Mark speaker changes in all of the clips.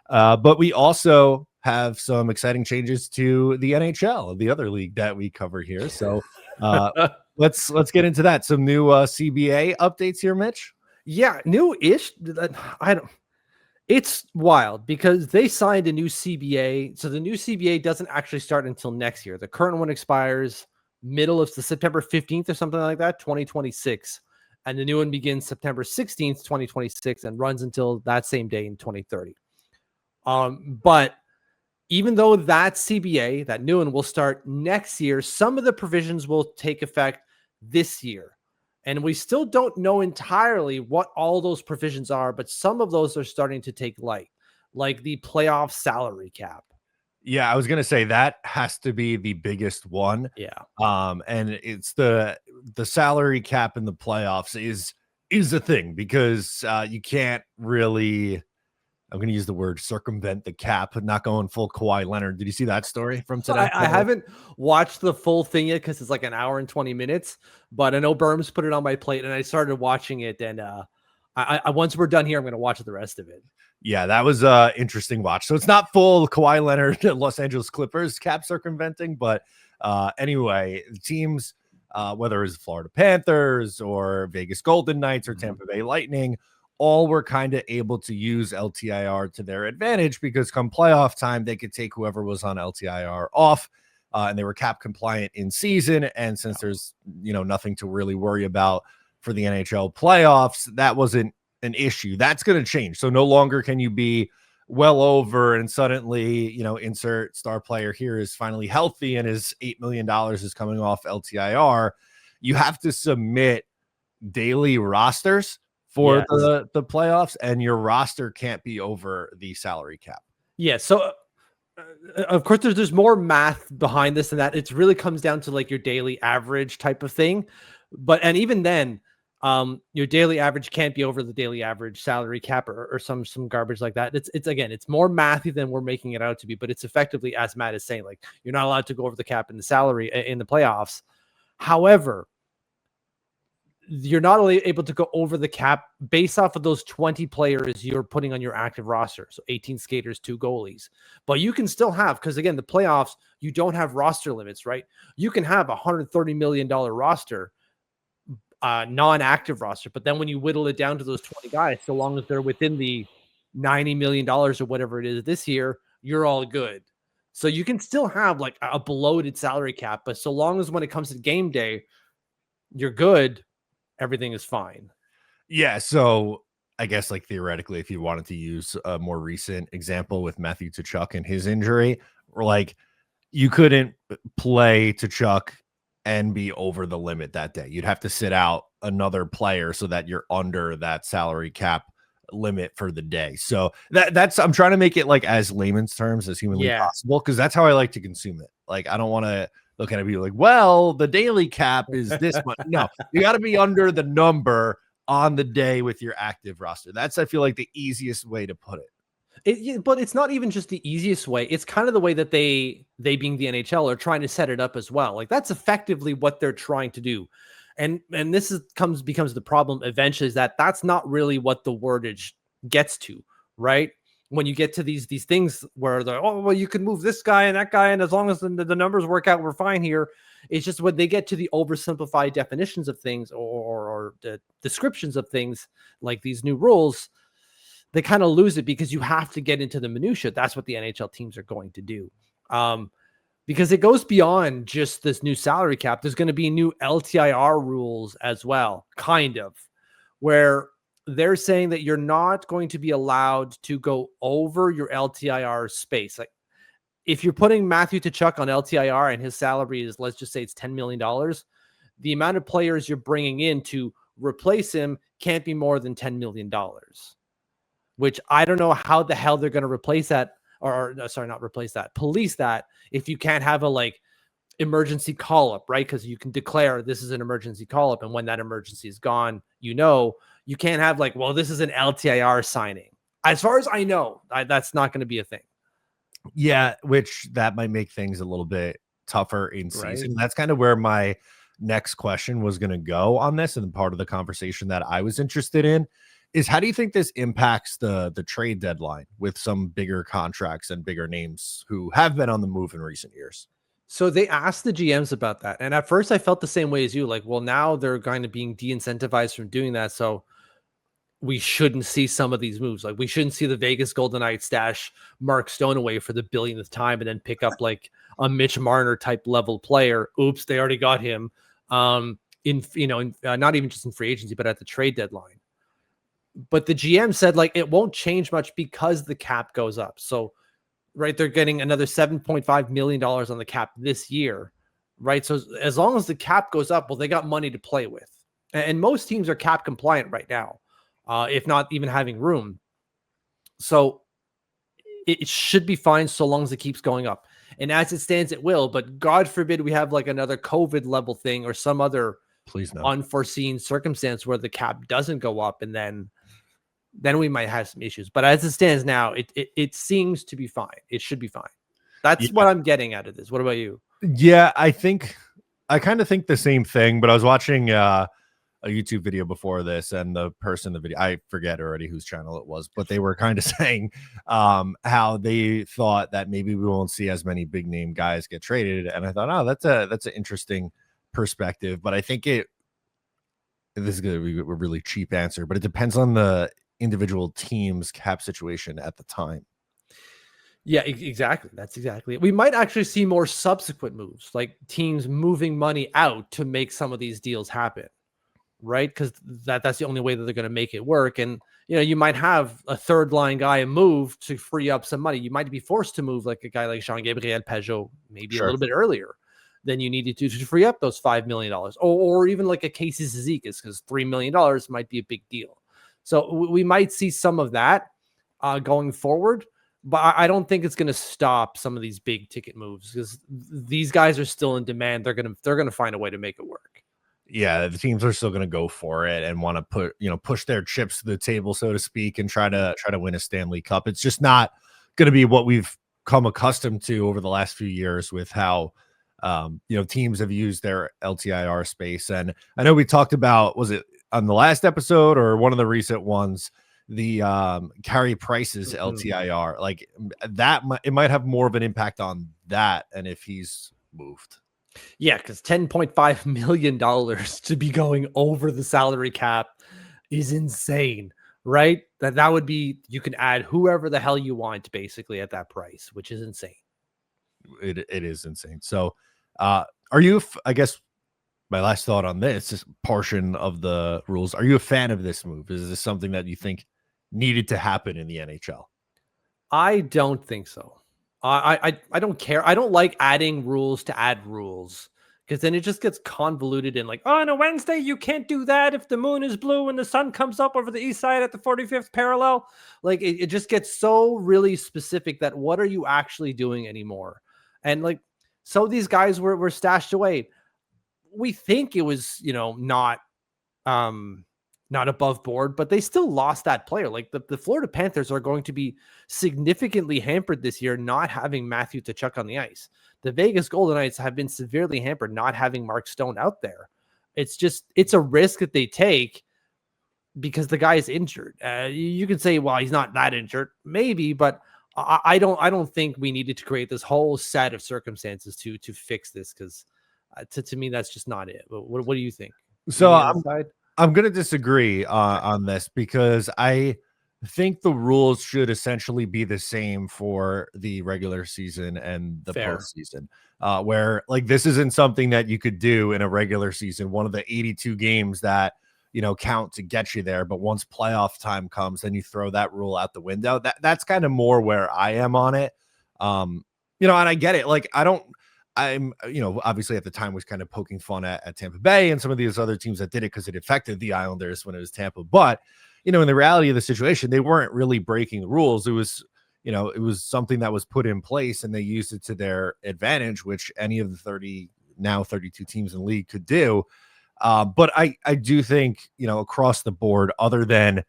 Speaker 1: But we also have some exciting changes to the NHL, the other league that we cover here. So let's get into that. Some new CBA updates here, Mitch.
Speaker 2: Yeah, new-ish. I don't. It's wild because they signed a new CBA. So the new CBA doesn't actually start until next year. The current one expires middle of the September 15th or something like that, 2026. And the new one begins September 16th, 2026 and runs until that same day in 2030. But even though that CBA, that new one, will start next year, some of the provisions will take effect this year. And we still don't know entirely what all those provisions are, but some of those are starting to take light, like the playoff salary cap.
Speaker 1: Yeah, I was gonna say that has to be the biggest one.
Speaker 2: Yeah.
Speaker 1: And it's the salary cap in the playoffs is a thing because you can't really. I'm going to use the word circumvent the cap, not going full Kawhi Leonard. Did you see that story from today?
Speaker 2: I haven't watched the full thing yet because it's like an hour and 20 minutes, but I know Berms put it on my plate and I started watching it. And I once we're done here, I'm going to watch the rest of it.
Speaker 1: Yeah, that was interesting watch. So it's not full Kawhi Leonard, Los Angeles Clippers cap circumventing, but anyway, teams, whether it's Florida Panthers or Vegas Golden Knights or Tampa Bay Lightning, all were kind of able to use LTIR to their advantage because come playoff time, they could take whoever was on LTIR off and they were cap compliant in season. And since there's, nothing to really worry about for the NHL playoffs, that wasn't an issue. That's going to change. So no longer can you be well over and suddenly, insert star player here is finally healthy and his $8 million is coming off LTIR. You have to submit daily rosters for the playoffs, and your roster can't be over the salary cap.
Speaker 2: Yeah. So of course there's more math behind this and that. It really comes down to like your daily average type of thing. And even then, your daily average can't be over the daily average salary cap or some garbage like that. It's more mathy than we're making it out to be, but it's effectively, as Matt is saying, like you're not allowed to go over the cap in the salary in the playoffs. However, you're not only able to go over the cap based off of those 20 players you're putting on your active roster. So 18 skaters, 2 goalies, but you can still have, because again, the playoffs, you don't have roster limits, right? You can have $130 million roster, non-active roster, but then when you whittle it down to those 20 guys, so long as they're within the $90 million or whatever it is this year, you're all good. So you can still have like a bloated salary cap, but so long as when it comes to game day, you're good, everything is fine.
Speaker 1: Yeah. So I guess like theoretically, if you wanted to use a more recent example with Matthew Tkachuk and his injury, or like you couldn't play Tkachuk and be over the limit that day. You'd have to sit out another player so that you're under that salary cap limit for the day. So that's I'm trying to make it like as layman's terms as humanly possible, because that's how I like to consume it. Like I don't want to look at it and be like, well, the daily cap is this much. No, you got to be under the number on the day with your active roster. That's, I feel like, the easiest way to put it.
Speaker 2: But it's not even just the easiest way. It's kind of the way that they being the NHL are trying to set it up as well. Like that's effectively what they're trying to do. And this becomes the problem eventually, is that that's not really what the wordage gets to, right? When you get to these things where they're, oh, well, you can move this guy and that guy, and as long as the numbers work out, we're fine here. It's just when they get to the oversimplified definitions of things or the descriptions of things like these new rules, they kind of lose it because you have to get into the minutia. That's what the NHL teams are going to do. Because it goes beyond just this new salary cap. There's going to be new LTIR rules as well, kind of, where they're saying that you're not going to be allowed to go over your LTIR space. Like if you're putting Matthew Tkachuk on LTIR and his salary is, let's just say it's $10 million, the amount of players you're bringing in to replace him can't be more than $10 million, which I don't know how the hell they're going to replace that. Police that if you can't have a like emergency call up, right? Because you can declare this is an emergency call up, and when that emergency is gone, you can't have like, well, this is an LTIR signing. As far as I know, that's not going to be a thing.
Speaker 1: Yeah, which that might make things a little bit tougher in season. Right. That's kind of where my next question was going to go on this, and part of the conversation that I was interested in is how do you think this impacts the trade deadline with some bigger contracts and bigger names who have been on the move in recent years?
Speaker 2: So they asked the GMs about that. And at first I felt the same way as you, like, well, now they're kind of being de-incentivized from doing that. So we shouldn't see some of these moves. Like, we shouldn't see the Vegas Golden Knights stash Mark Stone away for the billionth time and then pick up like a Mitch Marner type level player. Oops, they already got him. Not even just in free agency, but at the trade deadline. But the GM said like it won't change much because the cap goes up. So, right, they're getting another $7.5 million on the cap this year, right? So as long as the cap goes up, well, they got money to play with. And most teams are cap compliant right now, if not even having room. So it should be fine so long as it keeps going up. And as it stands, it will. But God forbid we have like another COVID level thing or some other
Speaker 1: Please no.
Speaker 2: unforeseen circumstance where the cap doesn't go up, and then we might have some issues. But as it stands now, it seems to be fine. It should be fine. That's what I'm getting out of this. What about you?
Speaker 1: Yeah, I kind of think the same thing, but I was watching a YouTube video before this, and the person in the video, I forget already whose channel it was, but they were kind of saying how they thought that maybe we won't see as many big name guys get traded. And I thought, oh, that's an interesting perspective. But I think this is going to be a really cheap answer, but it depends on the individual team's cap situation at the time.
Speaker 2: Yeah, exactly. That's exactly it. We might actually see more subsequent moves, like teams moving money out to make some of these deals happen, right? Because that's the only way that they're going to make it work. And you might have a third line guy move to free up some money. You might be forced to move like a guy like Jean-Gabriel Pageau maybe a little bit earlier than you needed to free up those $5 million, or even like a Casey Zizekas, because $3 million might be a big deal. So we might see some of that going forward. But I don't think it's going to stop some of these big ticket moves, because these guys are still in demand. They're going to find a way to make it work.
Speaker 1: Yeah, the teams are still going to go for it and want to push their chips to the table, so to speak, and try to win a Stanley Cup. It's just not going to be what we've come accustomed to over the last few years with how teams have used their LTIR space. And I know we talked about, was it on the last episode or one of the recent ones, the Carey Price's LTIR, like that it might have more of an impact on that, and if he's moved.
Speaker 2: Yeah, because $10.5 million to be going over the salary cap is insane, right? That would be, you can add whoever the hell you want basically at that price, which is insane.
Speaker 1: It is insane. So are you, I guess my last thought on this portion of the rules, are you a fan of this move? Is this something that you think needed to happen in the NHL?
Speaker 2: I don't think so. I don't care. I don't like adding rules to add rules, because then it just gets convoluted and like, oh, on a Wednesday you can't do that if the moon is blue and the sun comes up over the east side at the 45th parallel. Like it just gets so really specific that what are you actually doing anymore? And like, so these guys were stashed away. We think it was, not above board, but they still lost that player. Like the Florida Panthers are going to be significantly hampered this year not having Matthew Tkachuk on the ice. The Vegas Golden Knights have been severely hampered not having Mark Stone out there. It's a risk that they take because the guy is injured. You can say, well, he's not that injured, maybe, but I don't think we needed to create this whole set of circumstances to fix this, because to me that's just not it. But what do you think?
Speaker 1: So I'm going to disagree on this, because I think the rules should essentially be the same for the regular season and the postseason, where like this isn't something that you could do in a regular season, one of the 82 games that count to get you there. But once playoff time comes, then you throw that rule out the window. That's kind of more where I am on it. And I get it. Like I'm, obviously at the time was kind of poking fun at Tampa Bay and some of these other teams that did it because it affected the Islanders when it was Tampa. But, in the reality of the situation, they weren't really breaking the rules. It was, it was something that was put in place and they used it to their advantage, which any of the 32 teams in the league could do. But I do think, across the board, other than,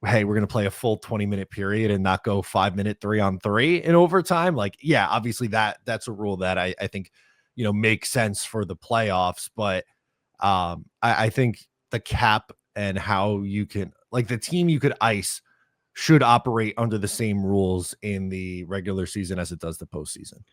Speaker 1: hey, we're going to play a full 20-minute period and not go 5-minute 3-on-3 in overtime. Like, yeah, obviously that's a rule that I think, makes sense for the playoffs. But I think the cap and how you can, Like the team you could ice should operate under the same rules in the regular season as it does the postseason.